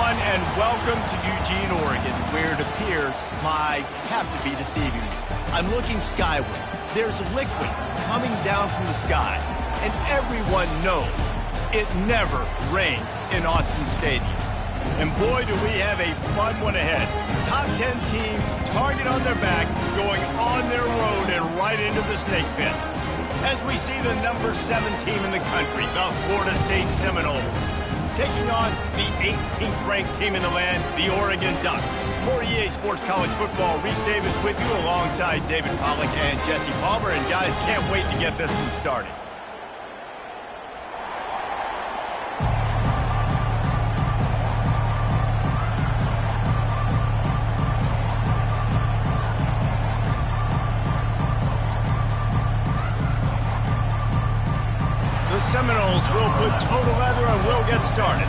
everyone, and welcome to Eugene, Oregon, where it appears my eyes have to be deceiving me. I'm looking skyward. There's liquid coming down from the sky, and everyone knows it never rains in Autzen Stadium. And boy, do we have a fun one ahead. Top 10 team, target on their back, going on their road and right into the snake pit. As we see the number 7 team in the country, the Florida State Seminoles, taking on the 18th ranked team in the land, the Oregon Ducks. For EA Sports College Football, Reese Davis with you alongside David Pollack and Jesse Palmer. And guys, can't wait to get this one started. The Seminoles will put total leather and will get started.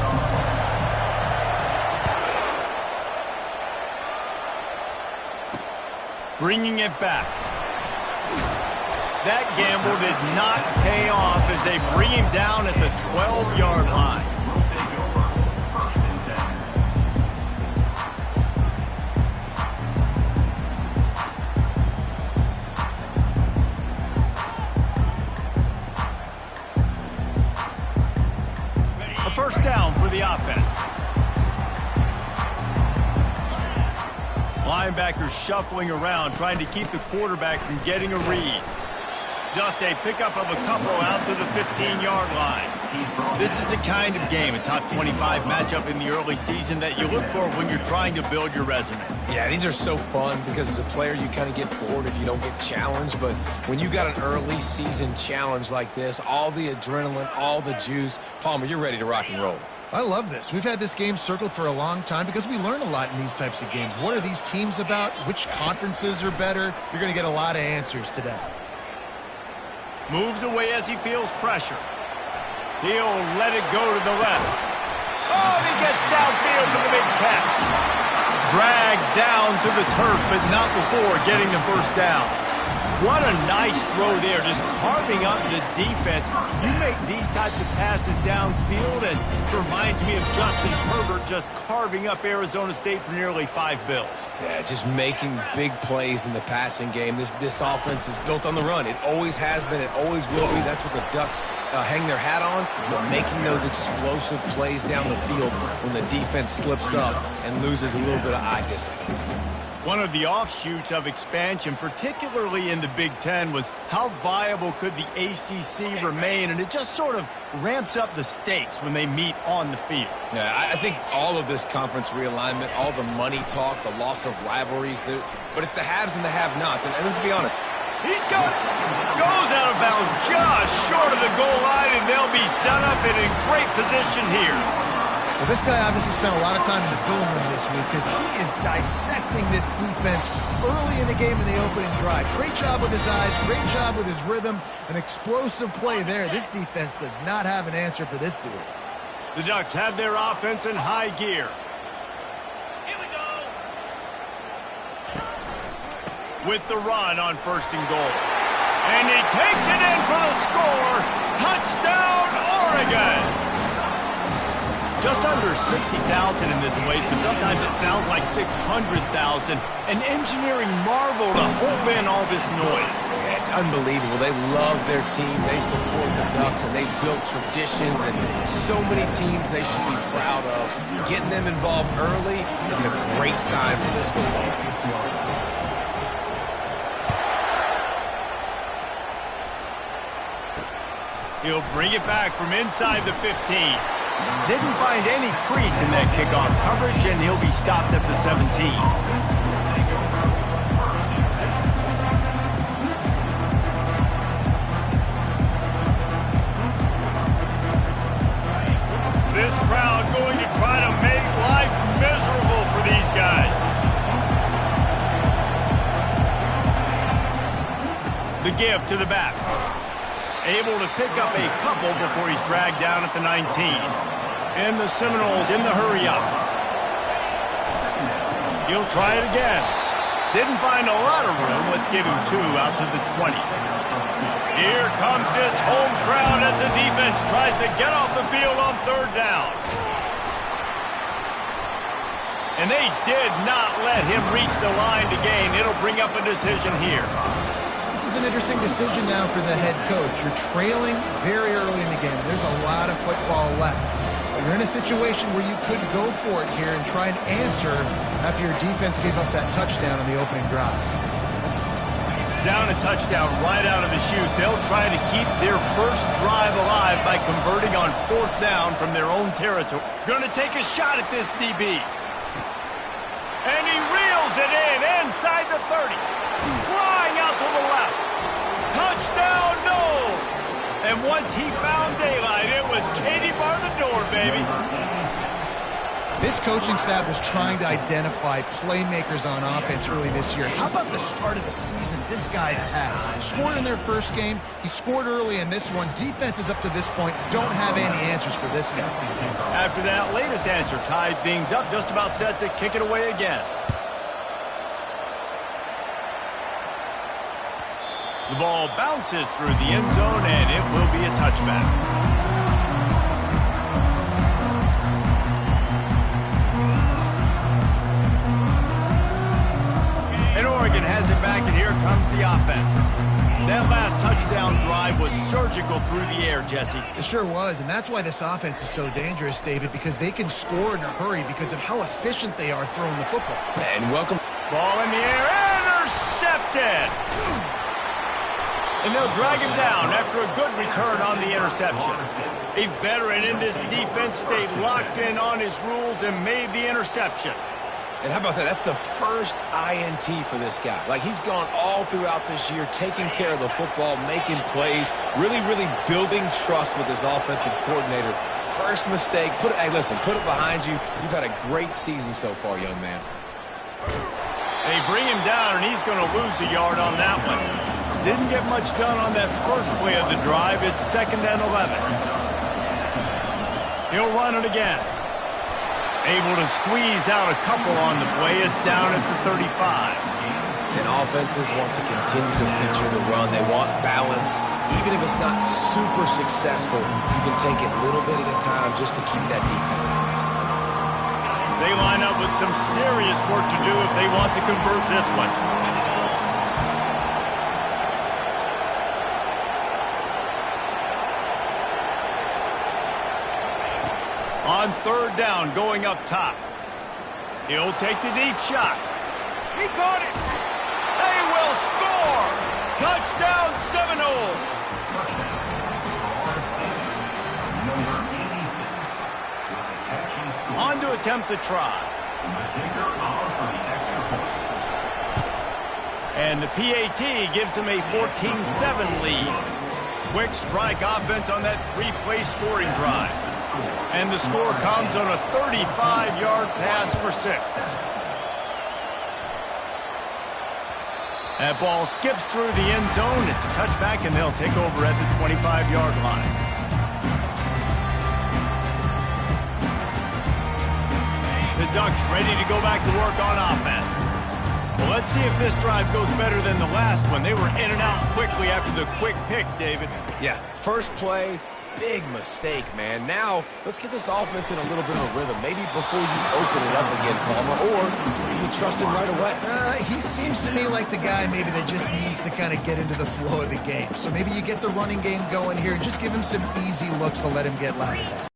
Bringing it back. That gamble did not pay off as they bring him down at the 12-yard line. First down for the offense. Linebackers shuffling around, trying to keep the quarterback from getting a read. Just a pickup of a couple out to the 15-yard line. This is the kind of game, a top 25 matchup in the early season, that you look for when you're trying to build your resume. Yeah, these are so fun because as a player you kind of get bored if you don't get challenged, but when you got an early season challenge like this, all the adrenaline, all the juice, Palmer, you're ready to rock and roll. I love this. We've had this game circled for a long time because we learn a lot in these types of games. What are these teams about? Which conferences are better? You're going to get a lot of answers today. Moves away as he feels pressure. He'll let it go to the left. Oh, he gets downfield for the big catch. Dragged down to the turf, but not before getting the first down. What a nice throw there, just carving up the defense. You make these types of passes downfield, and it reminds me of Justin Herbert just carving up Arizona State for nearly 5 bills. Yeah, just making big plays in the passing game. This offense is built on the run. It always has been. It always will be. That's what the Ducks hang their hat on, but making those explosive plays down the field when the defense slips up and loses a little bit of eye discipline. One of the offshoots of expansion, particularly in the Big Ten, was how viable could the ACC remain, and it just sort of ramps up the stakes when they meet on the field. Yeah, I think all of this conference realignment, all the money talk, the loss of rivalries, but it's the haves and the have-nots, and let's be honest. He's got it. Goes out of bounds just short of the goal line, and they'll be set up in a great position here. Well, this guy obviously spent a lot of time in the film room this week because he is dissecting this defense early in the game in the opening drive. Great job with his eyes, great job with his rhythm, an explosive play there. This defense does not have an answer for this dude. The Ducks have their offense in high gear. Here we go. With the run on 1st and goal. And he takes it in for the score. Touchdown, Oregon! Just under 60,000 in this place, but sometimes it sounds like 600,000. An engineering marvel to hold in all this noise. Yeah, it's unbelievable. They love their team. They support the Ducks, and they've built traditions and so many teams they should be proud of. Getting them involved early is a great sign for this football team. He'll bring it back from inside the 15. Didn't find any crease in that kickoff coverage, and he'll be stopped at the 17. This crowd going to try to make life miserable for these guys. The give to the back. Able to pick up a couple before he's dragged down at the 19. And the Seminoles in the hurry up. He'll try it again. Didn't find a lot of room. Let's give him 2 out to the 20. Here comes this home crowd as the defense tries to get off the field on 3rd down. And they did not let him reach the line to gain. It'll bring up a decision here. This is an interesting decision now for the head coach. You're trailing very early in the game. There's a lot of football left. But you're in a situation where you could go for it here and try and answer after your defense gave up that touchdown on the opening drive. Down a touchdown right out of the chute. They'll try to keep their first drive alive by converting on 4th down from their own territory. Going to take a shot at this DB. And he reels it in inside the 30. Flying out to the left. Touchdown, no! And once he found daylight, it was Katie bar the door, baby. This coaching staff was trying to identify playmakers on offense early this year. How about the start of the season this guy has had? Scored in their first game. He scored early in this one. Defenses up to this point don't have any answers for this guy. After that latest answer, tied things up, just about set to kick it away again. The ball bounces through the end zone, and it will be a touchback. And Oregon has it back, and here comes the offense. That last touchdown drive was surgical through the air, Jesse. It sure was, and that's why this offense is so dangerous, David, because they can score in a hurry because of how efficient they are throwing the football. And welcome. Ball in the air, intercepted! And they'll drag him down after a good return on the interception. A veteran in this defense stayed locked in on his rules and made the interception. And how about that? That's the first INT for this guy. Like, he's gone all throughout this year, taking care of the football, making plays, really building trust with his offensive coordinator. First mistake, hey, listen, put it behind you. You've had a great season so far, young man. They bring him down, and he's going to lose a yard on that one. Didn't get much done on that first play of the drive. It's 2nd and 11. He'll run it again. Able to squeeze out a couple on the play. It's down at the 35. And offenses want to continue to feature the run. They want balance. Even if it's not super successful, you can take it little bit at a time just to keep that defense honest. They line up with some serious work to do if they want to convert this one. On 3rd down, going up top. He'll take the deep shot. He caught it. They will score. Touchdown, Seminoles. On to attempt the try. And the PAT gives him a 14-7 lead. Quick strike offense on that 3-play scoring drive. And the score comes on a 35-yard pass for 6. That ball skips through the end zone. It's a touchback, and they'll take over at the 25-yard line. The Ducks ready to go back to work on offense. Well, let's see if this drive goes better than the last one. They were in and out quickly after the quick pick, David. Yeah, first play, big mistake, man. Now, let's get this offense in a little bit of a rhythm. Maybe before you open it up again, Palmer, or do you trust him right away? He seems to me like the guy maybe that just needs to kind of get into the flow of the game. So maybe you get the running game going here and just give him some easy looks to let him get loud at that.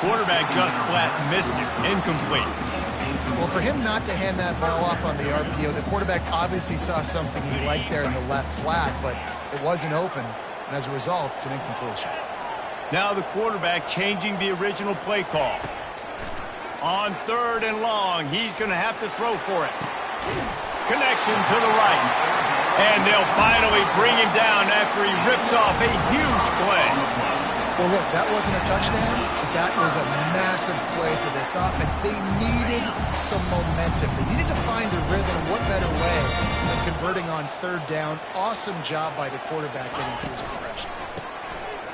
Quarterback just flat missed it. Incomplete. Well, for him not to hand that ball off on the RPO, the quarterback obviously saw something he liked there in the left flat, but it wasn't open, and as a result, it's an incompletion. Now the quarterback changing the original play call. On 3rd and long, he's going to have to throw for it. Connection to the right. And they'll finally bring him down after he rips off a huge play. Well, look, that wasn't a touchdown, but that was a massive play for this offense. They needed some momentum. They needed to find a rhythm. What better way than converting on 3rd down? Awesome job by the quarterback getting through his progression.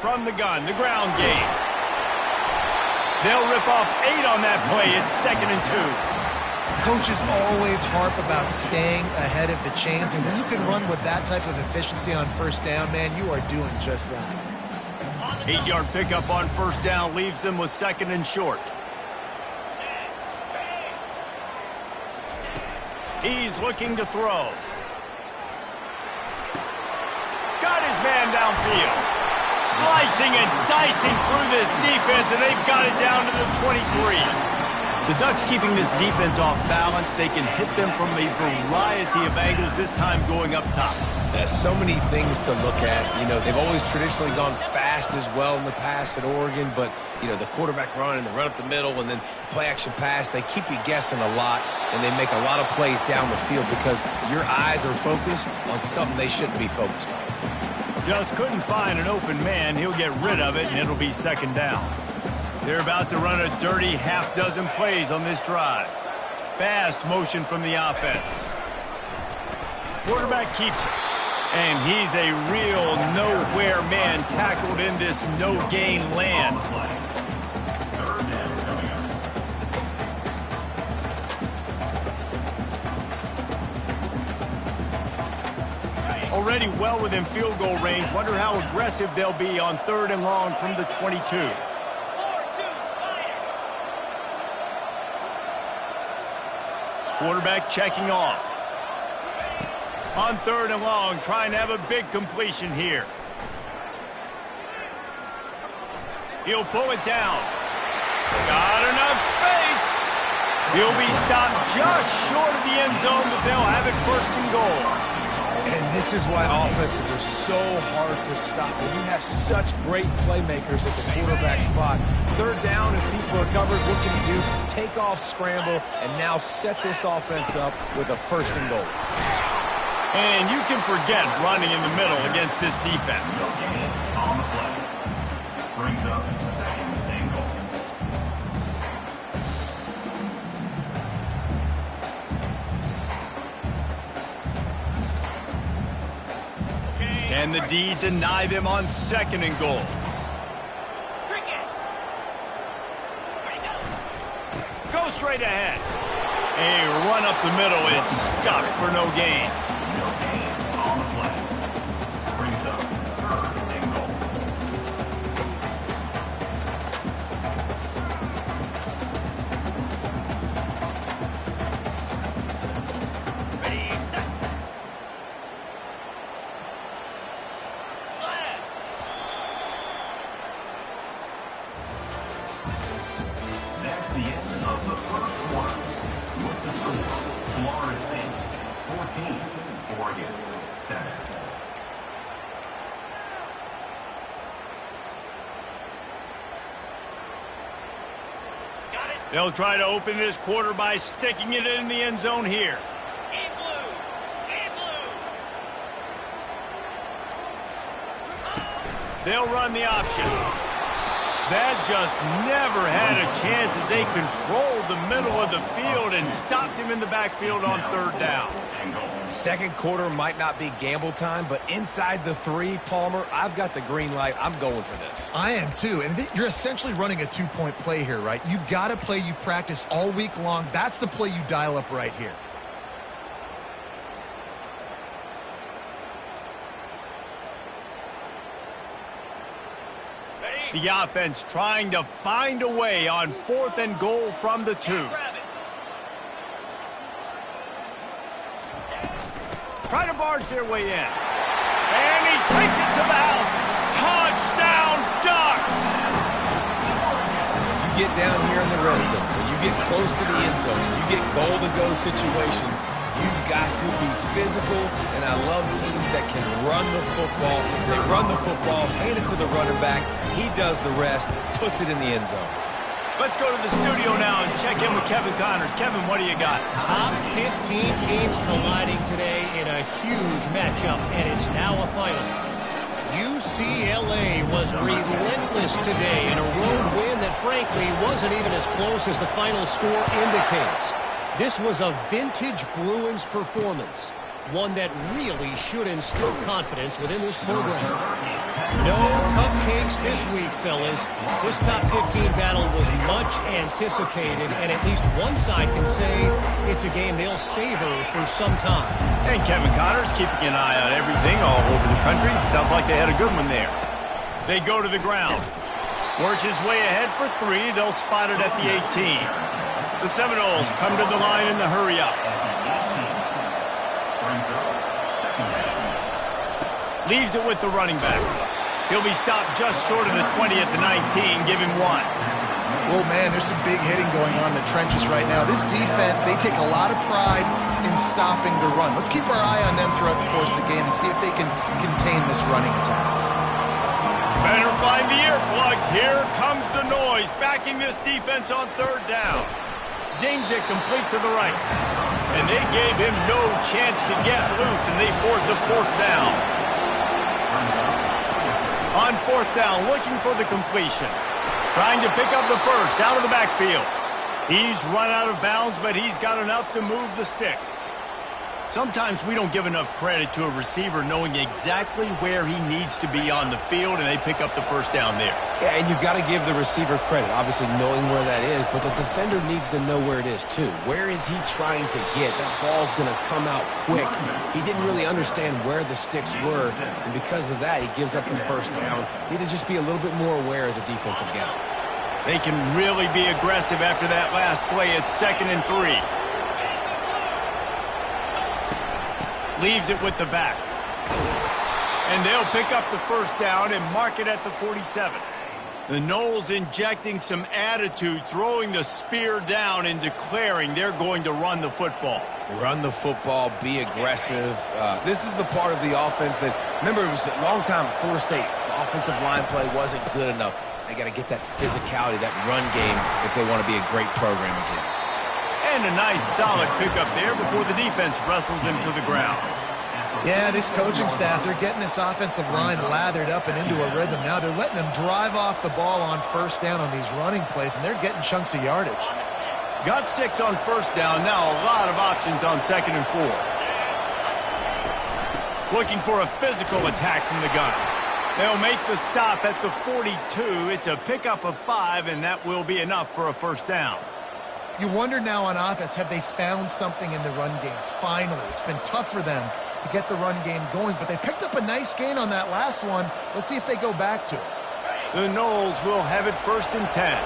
From the gun, the ground game. They'll rip off 8 on that play. It's 2nd and 2. Coaches always harp about staying ahead of the chains, and when you can run with that type of efficiency on 1st down, man, you are doing just that. 8-yard pickup on first down leaves them with 2nd and short. He's looking to throw. Got his man downfield. Slicing and dicing through this defense, and they've got it down to the 23. The Ducks keeping this defense off balance. They can hit them from a variety of angles, this time going up top. There's so many things to look at. You know, they've always traditionally gone fast as well in the past at Oregon, but, you know, the quarterback run and the run up the middle and then play-action pass, they keep you guessing a lot, and they make a lot of plays down the field because your eyes are focused on something they shouldn't be focused on. Just couldn't find an open man. He'll get rid of it, and it'll be 2nd down. They're about to run a dirty half-dozen plays on this drive. Fast motion from the offense. Quarterback keeps it. And he's a real nowhere man tackled in this no-gain land. Already well within field goal range. Wonder how aggressive they'll be on 3rd and long from the 22. Quarterback checking off. On 3rd and long, trying to have a big completion here. He'll pull it down. Got enough space. He'll be stopped just short of the end zone, but they'll have it 1st and goal. And this is why offenses are so hard to stop. When you have such great playmakers at the quarterback spot, 3rd down, if people are covered, what can you do? Take off, scramble, and now set this offense up with a 1st and goal. And you can forget running in the middle against this defense. On the play. Brings up 2nd and goal. Can the D deny them on 2nd and goal? Go straight ahead. A run up the middle is stuck for no gain. No gain on the play. Brings up 3rd and goal. Ready, set. Slap. That's the end of the 1st quarter. With the score, Florida State 14, Oregon 7. Got it. They'll try to open this quarter by sticking it in the end zone here. In blue. In blue. They'll run the option. That just never had a chance as they controlled the middle of the field and stopped him in the backfield on 3rd down. 2nd quarter might not be gamble time, but inside the 3, Palmer, I've got the green light. I'm going for this. I am too, and you're essentially running a 2-point play here, right? You've got a play you've practiced all week long. That's the play you dial up right here. The offense trying to find a way on 4th and goal from the 2. Grab it. Try to barge their way in. And he takes it to the house. Touchdown, Ducks! You get down here in the red zone, when you get close to the end zone, and you get goal-to-go situations, you've got to be physical, and I love teams that can run the football. They run the football, hand it to the running back. He does the rest, puts it in the end zone. Let's go to the studio now and check in with Kevin Connors. Kevin, what do you got? Top 15 teams colliding today in a huge matchup, and it's now a final. UCLA was relentless today in a road win that frankly wasn't even as close as the final score indicates. This was a vintage Bruins performance, one that really should instill confidence within this program. No cupcakes this week, fellas. This top 15 battle was much anticipated, and at least one side can say it's a game they'll savor for some time. And Kevin Connors keeping an eye on everything all over the country. Sounds like they had a good one there. They go to the ground. Works his way ahead for 3. They'll spot it at the 18. The Seminoles come to the line in the hurry up. Leaves it with the running back. He'll be stopped just short of the 20 at the 19. Give him 1. Oh, man, there's some big hitting going on in the trenches right now. This defense, they take a lot of pride in stopping the run. Let's keep our eye on them throughout the course of the game and see if they can contain this running attack. Better find the earplugs. Here comes the noise, backing this defense on 3rd down. Zings it complete to the right. And they gave him no chance to get loose, and they force a 4th down. On 4th down, looking for the completion. Trying to pick up the first out of the backfield. He's run out of bounds, but he's got enough to move the sticks. Sometimes we don't give enough credit to a receiver knowing exactly where he needs to be on the field, and they pick up the first down there. Yeah, and you've got to give the receiver credit, obviously knowing where that is, but the defender needs to know where it is too. Where is he trying to get? That ball's going to come out quick. He didn't really understand where the sticks were, and because of that, he gives up the first down. Need to just be a little bit more aware as a defensive guy. They can really be aggressive after that last play. It's 2nd and 3. Leaves it with the back. And they'll pick up the first down and mark it at the 47. The Noles injecting some attitude, throwing the spear down and declaring they're going to run the football. Run the football, be aggressive. This is the part of the offense that, remember, it was a long time, Florida State, offensive line play wasn't good enough. They got to get that physicality, that run game, if they want to be a great program again. And a nice solid pickup there before the defense wrestles him to the ground. Yeah, this coaching staff, they're getting this offensive line lathered up and into a rhythm. Now they're letting them drive off the ball on 1st down on these running plays, and they're getting chunks of yardage. Got 6 on 1st down. Now a lot of options on 2nd and 4. Looking for a physical attack from the gun. They'll make the stop at the 42. It's a pickup of 5, and that will be enough for a first down. You wonder now on offense, have they found something in the run game? Finally, it's been tough for them to get the run game going, but they picked up a nice gain on that last one. Let's see if they go back to it. The Noles will have it 1st and 10.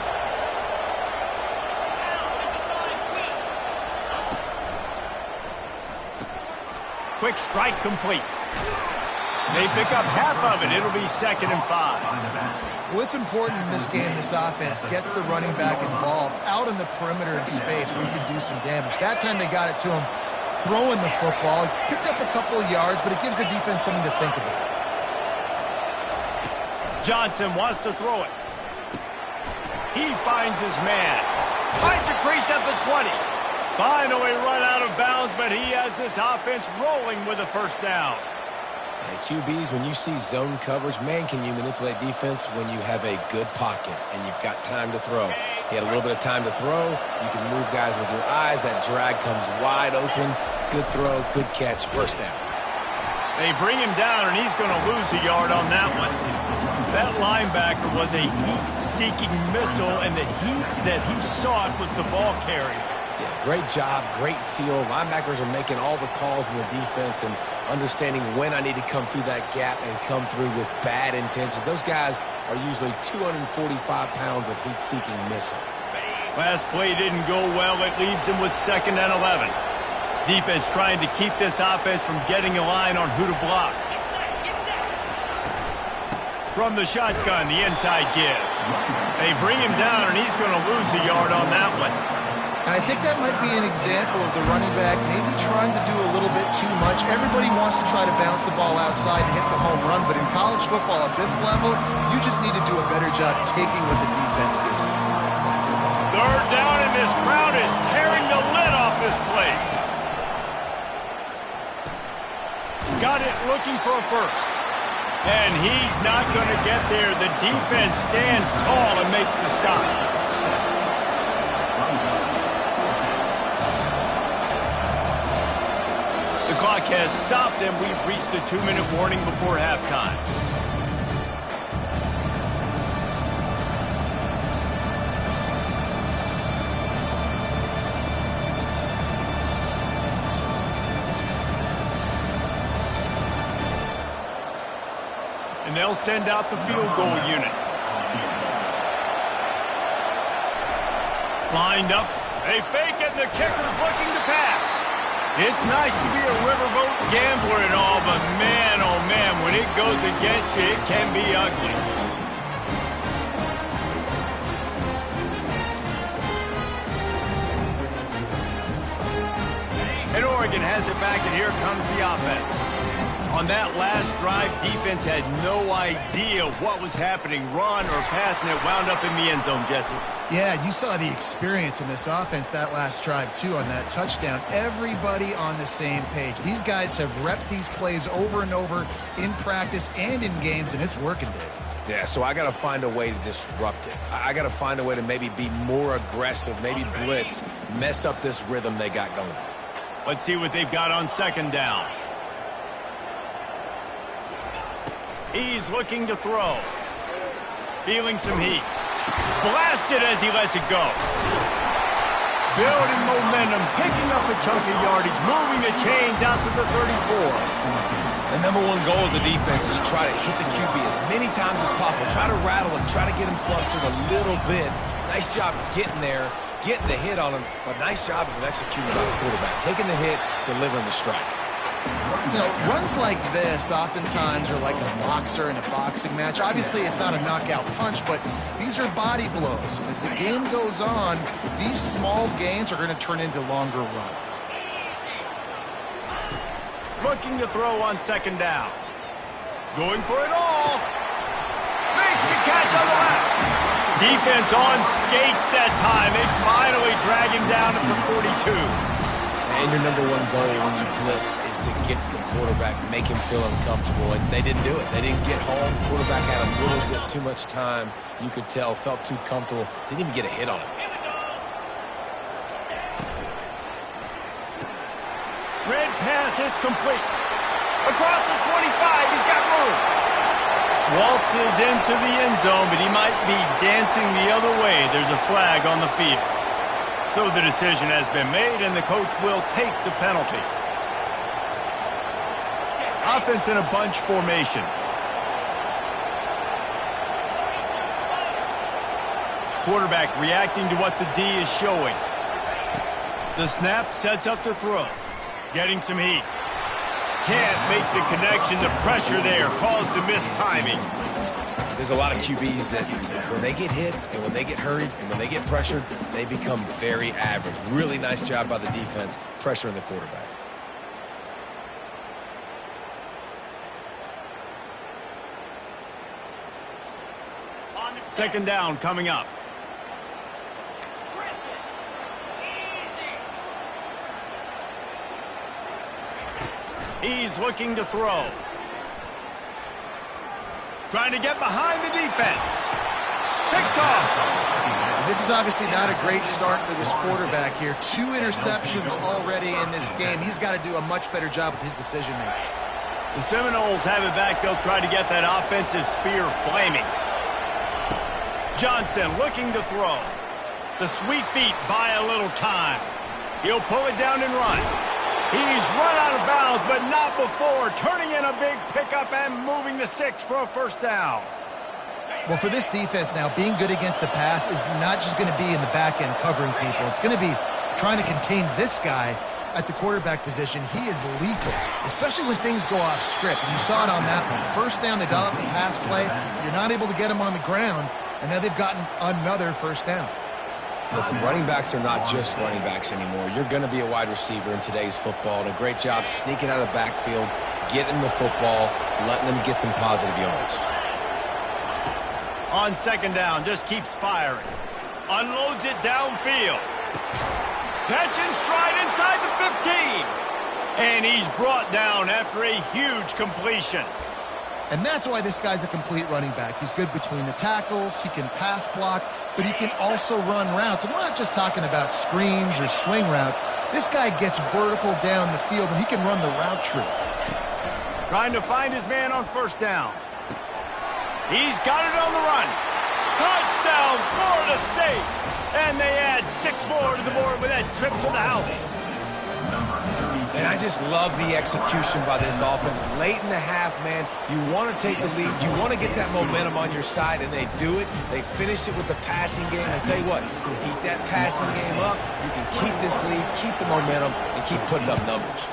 Quick strike complete. They pick up half of it. It'll be 2nd and 5. Well, it's important in this game, this offense gets the running back involved out in the perimeter in space where you can do some damage. That time they got it to him throwing the football. Picked up a couple of yards, but it gives the defense something to think about. Johnson wants to throw it. He finds his man. Finds a crease at the 20. Finally run out of bounds, but he has this offense rolling with a first down. Hey, QBs, when you see zone coverage, man, can you manipulate defense when you have a good pocket and you've got time to throw. He had a little bit of time to throw. You can move guys with your eyes. That drag comes wide open. Good throw, good catch, first down. They bring him down, and he's going to lose a yard on that one. That linebacker was a heat-seeking missile, and the heat that he sought was the ball carrier. Yeah, great job, great feel. Linebackers are making all the calls in the defense and understanding when I need to come through that gap and come through with bad intentions. Those guys are usually 245 pounds of heat-seeking missile. Last play didn't go well. It leaves him with 2nd and 11. Defense trying to keep this offense from getting a line on who to block. From the shotgun, the inside give. They bring him down, and he's going to lose a yard on that one. And I think that might be an example of the running back maybe trying to do a little bit too much. Everybody wants to try to bounce the ball outside and hit the home run, but in college football at this level, you just need to do a better job taking what the defense gives you. 3rd down, and this crowd is tearing the lid off this place. Got it looking for a first. And he's not going to get there. The defense stands tall and makes the stop. The clock has stopped, and we've reached the 2-minute warning before halftime. And And they'll send out the field goal unit. Lined up. They fake it, and the kicker's looking to pass. It's nice to be a riverboat gambler and all, but man, oh man, when it goes against you, it can be ugly. And Oregon has it back, and here comes the offense. On that last drive, defense had no idea what was happening, run or pass, and it wound up in the end zone, Jesse. Yeah, you saw the experience in this offense that last drive, too, on that touchdown. Everybody on the same page. These guys have repped these plays over and over in practice and in games, and it's working, Dave. Yeah, so I got to find a way to disrupt it. I got to find a way to maybe be more aggressive, maybe blitz, mess up this rhythm they got going. Let's see what they've got on second down. He's looking to throw. Feeling some heat. Blasted as he lets it go. Building momentum, picking up a chunk of yardage, moving the chains out to the 34. The number one goal as a defense is try to hit the QB as many times as possible. Try to rattle him, try to get him flustered a little bit. Nice job getting there, getting the hit on him, but nice job of executing by the quarterback. Taking the hit, delivering the strike. You know, runs like this oftentimes are like a boxer in a boxing match. Obviously, it's not a knockout punch, but these are body blows. As the game goes on, these small gains are going to turn into longer runs. Looking to throw on second down. Going for it all. Makes the catch on the left. Defense on skates that time. They finally drag him down at the 42. And your number one goal when you blitz is to get to the quarterback, make him feel uncomfortable, and they didn't do it. They didn't get home. Quarterback had a little bit too much time. You could tell, felt too comfortable. They didn't even get a hit on him. Red pass, it's complete. Across the 25, he's got room. Waltzes into the end zone, but he might be dancing the other way. There's a flag on the field. So the decision has been made, and the coach will take the penalty. Offense in a bunch formation. Quarterback reacting to what the D is showing. The snap sets up the throw. Getting some heat. Can't make the connection. The pressure there caused the missed timing. There's a lot of QBs that when they get hit and when they get hurried and when they get pressured, they become very average. Really nice job by the defense pressuring the quarterback. Second down coming up. He's looking to throw. Trying to get behind the defense. Picked off. This is obviously not a great start for this quarterback here. 2 interceptions already in this game. He's got to do a much better job with his decision-making. The Seminoles have it back. They'll try to get that offensive spear flaming. Johnson looking to throw. The sweet feet buy a little time. He'll pull it down and run. He's run out of bounds, but not before. Turning in a big pickup and moving the sticks for a first down. Well, for this defense now, being good against the pass is not just going to be in the back end covering people. It's going to be trying to contain this guy at the quarterback position. He is lethal, especially when things go off script. And you saw it on that one. First down, they dial up the pass play. You're not able to get him on the ground, and now they've gotten another first down. Listen, running backs are not just running backs anymore. You're going to be a wide receiver in today's football. And a great job sneaking out of the backfield, getting the football, letting them get some positive yards. On second down, just keeps firing. Unloads it downfield. Catch and stride inside the 15. And he's brought down after a huge completion. And that's why this guy's a complete running back. He's good between the tackles, he can pass block, but he can also run routes. And we're not just talking about screens or swing routes. This guy gets vertical down the field, and he can run the route tree. Trying to find his man on first down. He's got it on the run. Touchdown, Florida State. And they add 6 more to the board with that trip to the house. Number 37. And I just love the execution by this offense. Late in the half, man, you want to take the lead. You want to get that momentum on your side, and they do it. They finish it with the passing game. And I tell you what, keep that passing game up. You can keep this lead, keep the momentum, and keep putting up numbers.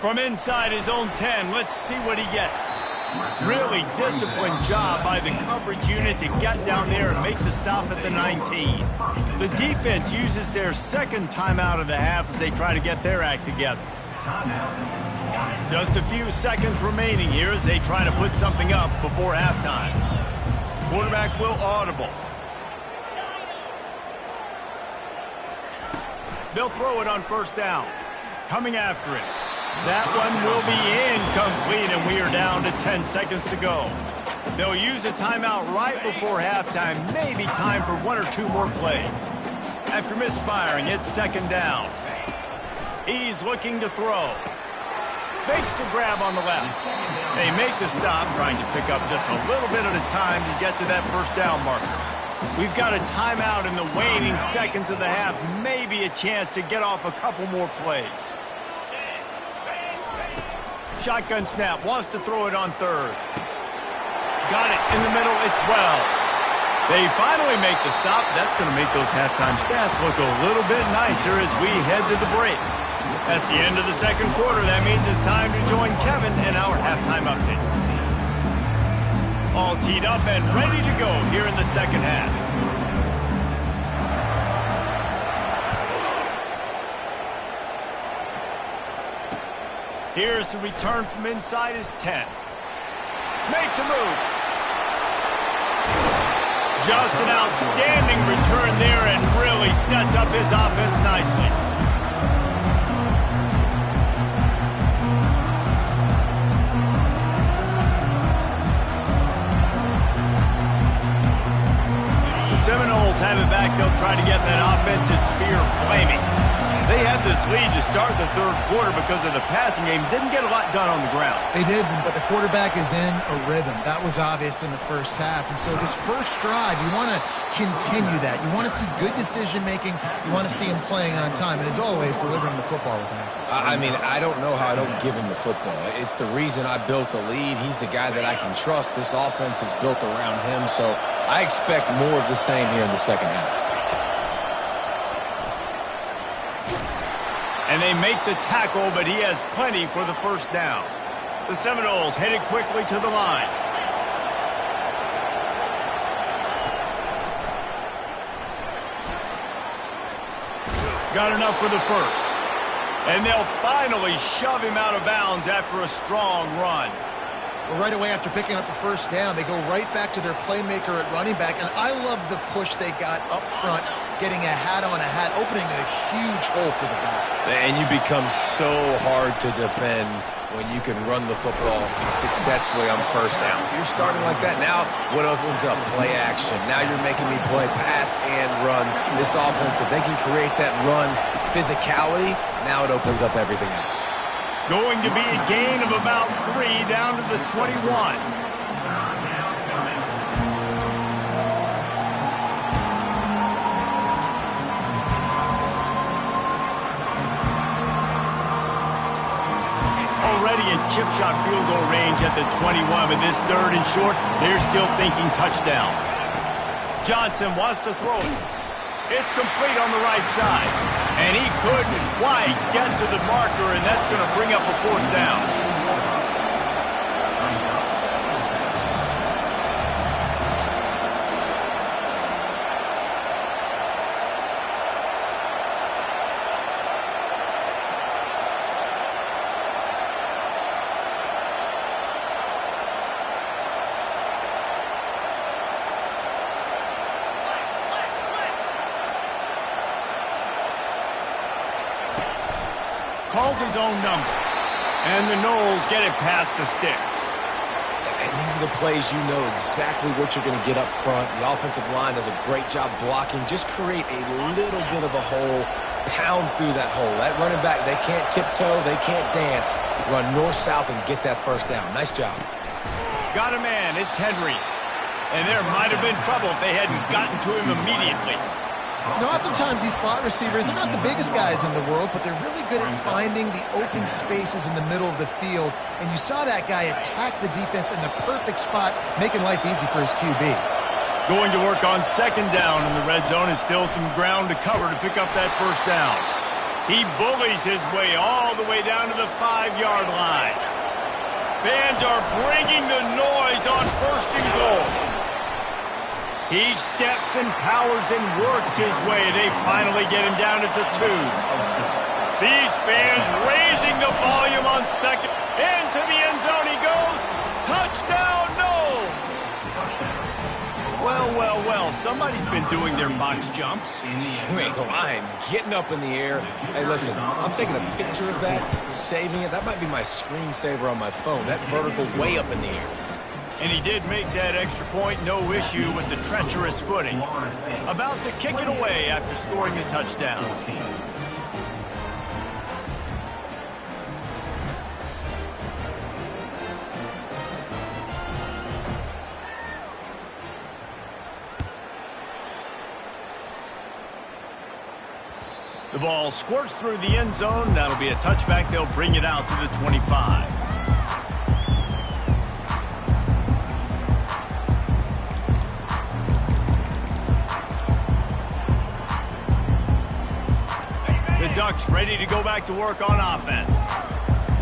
From inside his own 10, let's see what he gets. Really disciplined job by the coverage unit to get down there and make the stop at the 19. The defense uses their second timeout of the half as they try to get their act together. Just a few seconds remaining here as they try to put something up before halftime. Quarterback will audible. They'll throw it on first down. Coming after it. That one will be incomplete, and we are down to 10 seconds to go. They'll use a timeout right before halftime, maybe time for one or two more plays. After misfiring, it's second down. He's looking to throw. Makes the grab on the left. They make the stop, trying to pick up just a little bit at a time to get to that first down marker. We've got a timeout in the waning seconds of the half, maybe a chance to get off a couple more plays. Shotgun snap, wants to throw it on third. Got it in the middle, it's Wells. They finally make the stop. That's going to make those halftime stats look a little bit nicer as we head to the break. That's the end of the second quarter. That means it's time to join Kevin in our halftime update. All teed up and ready to go here in the second half. Here's the return from inside his 10. Makes a move. Just an outstanding return there and really sets up his offense nicely. The Seminoles have it back. They'll try to get that offensive spear flaming. They had this lead to start the third quarter because of the passing game. Didn't get a lot done on the ground. They did, but the quarterback is in a rhythm. That was obvious in the first half. And so this first drive, you want to continue that. You want to see good decision-making. You want to see him playing on time. And as always, delivering the football with accuracy. I mean, I don't know how I don't give him the football. It's the reason I built the lead. He's the guy that I can trust. This offense is built around him. So I expect more of the same here in the second half. And they make the tackle, but he has plenty for the first down. The Seminoles headed quickly to the line. Got enough for the first. And they'll finally shove him out of bounds after a strong run. Well, right away after picking up the first down, they go right back to their playmaker at running back. And I love the push they got up front, getting a hat on a hat, opening a huge hole for the back. And you become so hard to defend when you can run the football successfully on first down. You're starting like that. Now what opens up? Play action. Now you're making me play pass and run. This offense, if they can create that run physicality, now it opens up everything else. Going to be a gain of about 3 down to the 21. Already in chip shot field goal range at the 21, but this third and short, they're still thinking touchdown. Johnson wants to throw it. It's complete on the right side. And he couldn't quite get to the marker, and that's going to bring up a fourth down. Calls his own number. And the Noles get it past the sticks. And these are the plays you know exactly what you're going to get up front. The offensive line does a great job blocking. Just create a little bit of a hole. Pound through that hole. That running back, they can't tiptoe. They can't dance. Run north-south and get that first down. Nice job. Got a man. It's Henry. And there might have been trouble if they hadn't gotten to him immediately. You know, oftentimes these slot receivers, they're not the biggest guys in the world, but they're really good at finding the open spaces in the middle of the field. And you saw that guy attack the defense in the perfect spot, making life easy for his QB. Going to work on second down in the red zone is still some ground to cover to pick up that first down. He bullies his way all the way down to the 5-yard line. Fans are bringing the noise on first and goal. He steps and powers and works his way. They finally get him down at the 2. These fans raising the volume on second. Into the end zone he goes. Touchdown, Knowles! Well, somebody's been doing their box jumps. You ain't lying. Getting up in the air. Hey, listen, I'm taking a picture of that, saving it. That might be my screensaver on my phone, that vertical way up in the air. And he did make that extra point, no issue with the treacherous footing. About to kick it away after scoring the touchdown. The ball squirts through the end zone. That'll be a touchback. They'll bring it out to the 25. The Ducks ready to go back to work on offense.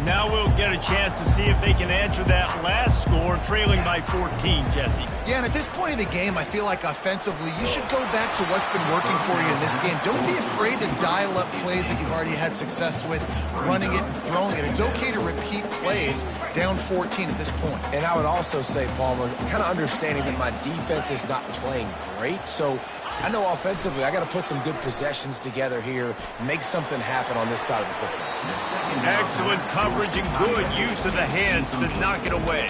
Now we'll get a chance to see if they can answer that last score, trailing by 14, Jesse. Yeah, and at this point of the game, I feel like offensively, you should go back to what's been working for you in this game. Don't be afraid to dial up plays that you've already had success with, running it and throwing it. It's okay to repeat plays down 14 at this point. And I would also say, Palmer, kind of understanding that my defense is not playing great, so I know offensively I got to put some good possessions together here, make something happen on this side of the football. Excellent coverage and good use of the hands to knock it away.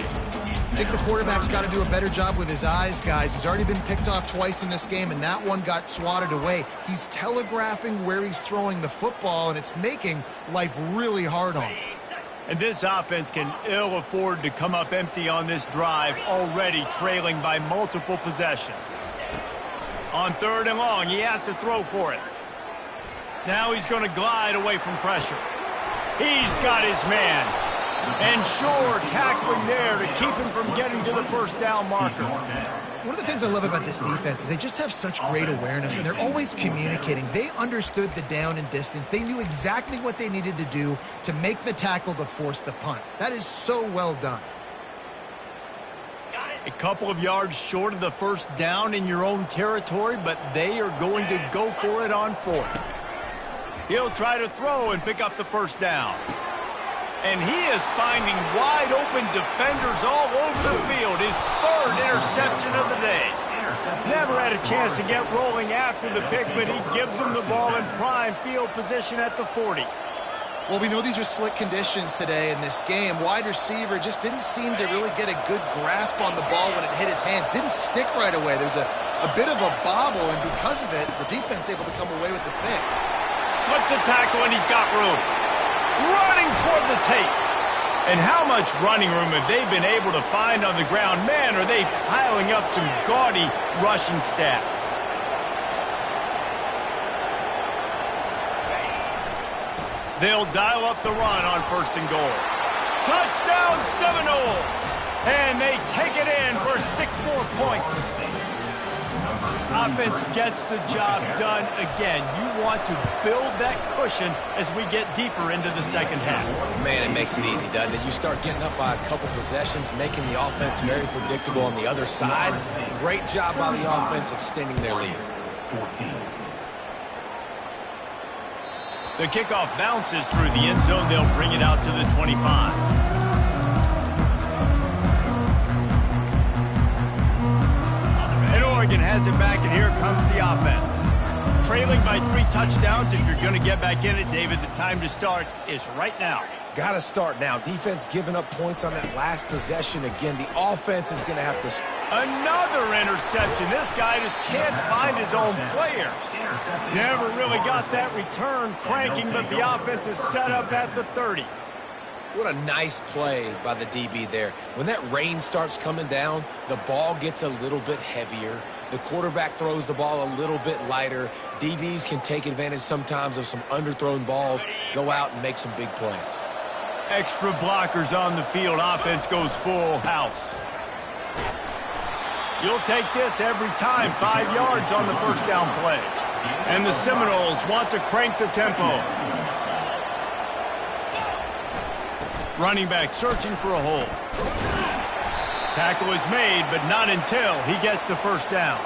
I think the quarterback's got to do a better job with his eyes, guys. He's already been picked off twice in this game, and that one got swatted away. He's telegraphing where he's throwing the football, and it's making life really hard on him. And this offense can ill afford to come up empty on this drive, already trailing by multiple possessions. On third and long, he has to throw for it. Now he's going to glide away from pressure. He's got his man. And sure, tackling there to keep him from getting to the first down marker. One of the things I love about this defense is they just have such great awareness, and they're always communicating. They understood the down and distance. They knew exactly what they needed to do to make the tackle to force the punt. That is so well done. A couple of yards short of the first down in your own territory, but they are going to go for it on fourth. He'll try to throw and pick up the first down. And he is finding wide open defenders all over the field. His third interception of the day. Never had a chance to get rolling after the pick, but he gives them the ball in prime field position at the 40. Well, we know these are slick conditions today in this game. Wide receiver just didn't seem to really get a good grasp on the ball when it hit his hands. Didn't stick right away. There's a bit of a bobble, and because of it, the defense able to come away with the pick. Flips a tackle, and he's got room. Running toward the tape. And how much running room have they been able to find on the ground? Man, are they piling up some gaudy rushing stats. They'll dial up the run on first and goal. Touchdown Seminoles! And they take it in for 6 more points. Offense gets the job done again. You want to build that cushion as we get deeper into the second half. Man, it makes it easy, doesn't it? You start getting up by a couple possessions, making the offense very predictable on the other side. Great job by the offense extending their lead. 14. The kickoff bounces through the end zone. They'll bring it out to the 25. Oregon has it back, and here comes the offense. Trailing by 3 touchdowns. If you're going to get back in it, David, the time to start is right now. Got to start now. Defense giving up points on that last possession. Again, the offense is going to have to... Another interception. This guy just can't find his own players. Never really got that return cranking, but the offense is set up at the 30. What a nice play by the DB there. When that rain starts coming down, the ball gets a little bit heavier. The quarterback throws the ball a little bit lighter. DBs can take advantage sometimes of some underthrown balls, go out and make some big plays. Extra blockers on the field. Offense goes full house. You'll take this every time. 5 yards on the first down play. And the Seminoles want to crank the tempo. Running back searching for a hole. Tackle is made, but not until he gets the first down.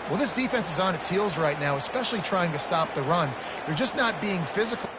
Well, this defense is on its heels right now, especially trying to stop the run. They're just not being physical.